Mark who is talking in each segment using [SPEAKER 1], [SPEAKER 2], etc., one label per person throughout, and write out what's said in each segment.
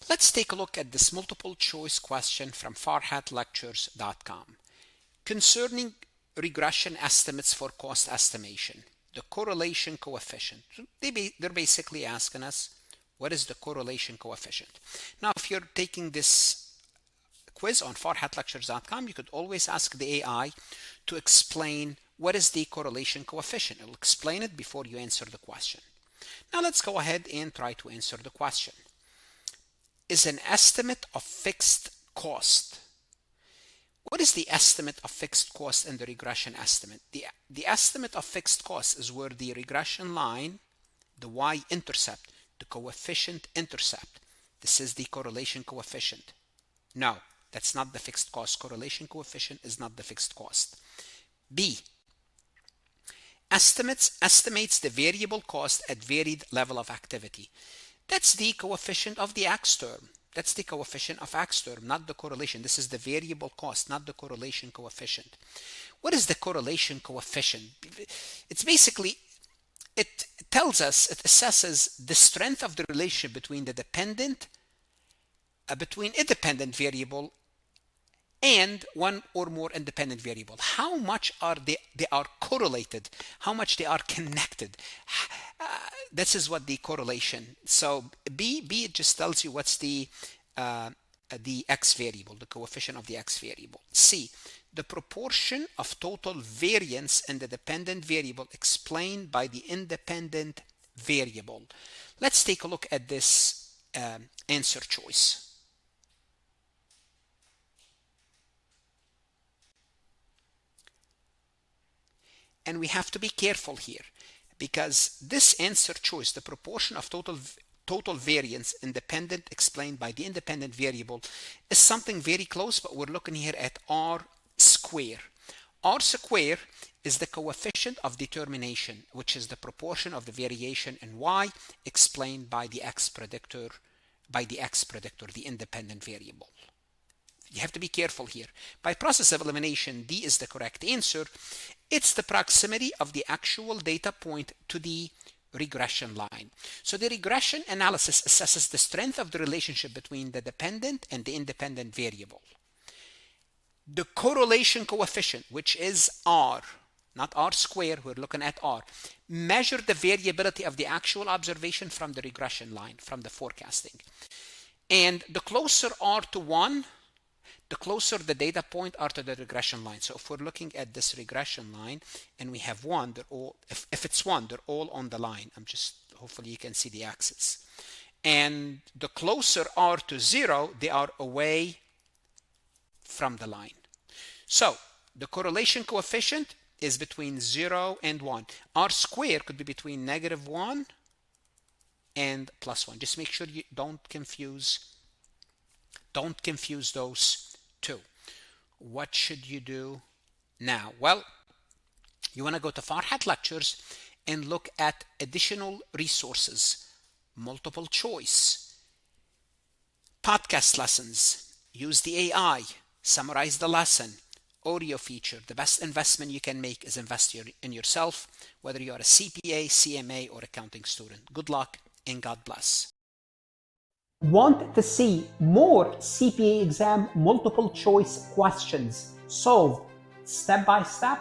[SPEAKER 1] Let's take a look at this multiple choice question from farhatlectures.com concerning regression estimates for cost estimation, the correlation coefficient. They're basically asking us, what is the correlation coefficient? Now, if you're taking this quiz on farhatlectures.com, you could always ask the AI to explain what is the correlation coefficient. It'll explain it before you answer the question. Now let's go ahead and try to answer the question. Is an estimate of fixed cost. What is the estimate of fixed cost in the regression estimate? The estimate of fixed cost is where the regression line, the Y-intercept, the coefficient intercept. This is the correlation coefficient. No, that's not the fixed cost. Correlation coefficient is not the fixed cost. B, estimates the variable cost at varied level of activity. That's the coefficient of the X term. That's the coefficient of X term, not the correlation. This is the variable cost, not the correlation coefficient. What is the correlation coefficient? It's basically, it tells us, it assesses the strength of the relationship between the independent variable and one or more independent variable. How much are they are correlated, how much they are connected. This is what the correlation. So B it just tells you what's the X variable, the coefficient of the X variable. C, the proportion of total variance in the dependent variable explained by the independent variable. Let's take a look at this answer choice. And we have to be careful here, because this answer choice, the proportion of total variance independent explained by the independent variable, is something very close, but we're looking here at R square. R square is the coefficient of determination, which is the proportion of the variation in Y explained by the X predictor, the independent variable. You have to be careful here. By process of elimination, D is the correct answer. It's the proximity of the actual data point to the regression line. So the regression analysis assesses the strength of the relationship between the dependent and the independent variable. The correlation coefficient, which is R, not R square, we're looking at R, measure the variability of the actual observation from the regression line, from the forecasting. And the closer R to 1, the closer the data point are to the regression line. So if we're looking at this regression line and we have 1, they're all, if it's 1, they're all on the line. Hopefully you can see the axis. And the closer are to 0, they are away from the line. So the correlation coefficient is between 0 and 1. R square could be between -1 and +1. Just make sure you don't confuse those two. What should you do now? Well, you want to go to Farhat Lectures and look at additional resources, multiple choice, podcast lessons, use the AI, summarize the lesson, audio feature. The best investment you can make is invest in yourself, whether you are a CPA, CMA, or accounting student. Good luck and God bless.
[SPEAKER 2] Want to see more CPA exam multiple choice questions solved step by step?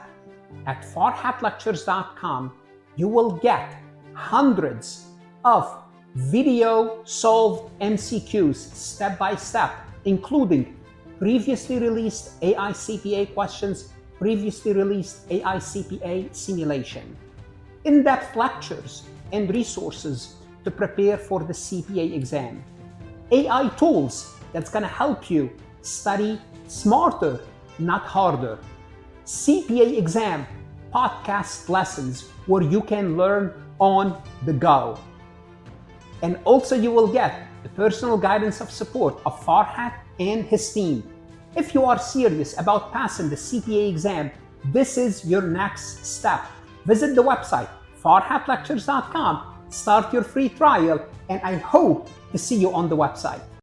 [SPEAKER 2] At farhatlectures.com, you will get hundreds of video solved MCQs step by step, including previously released AI CPA questions, previously released AI CPA simulation, in-depth lectures and resources to prepare for the CPA exam, AI tools that's going to help you study smarter, not harder, CPA exam podcast lessons where you can learn on the go. And also you will get the personal guidance of support of Farhat and his team. If you are serious about passing the CPA exam, this is your next step. Visit the website farhatlectures.com, start your free trial, and I hope to see you on the website.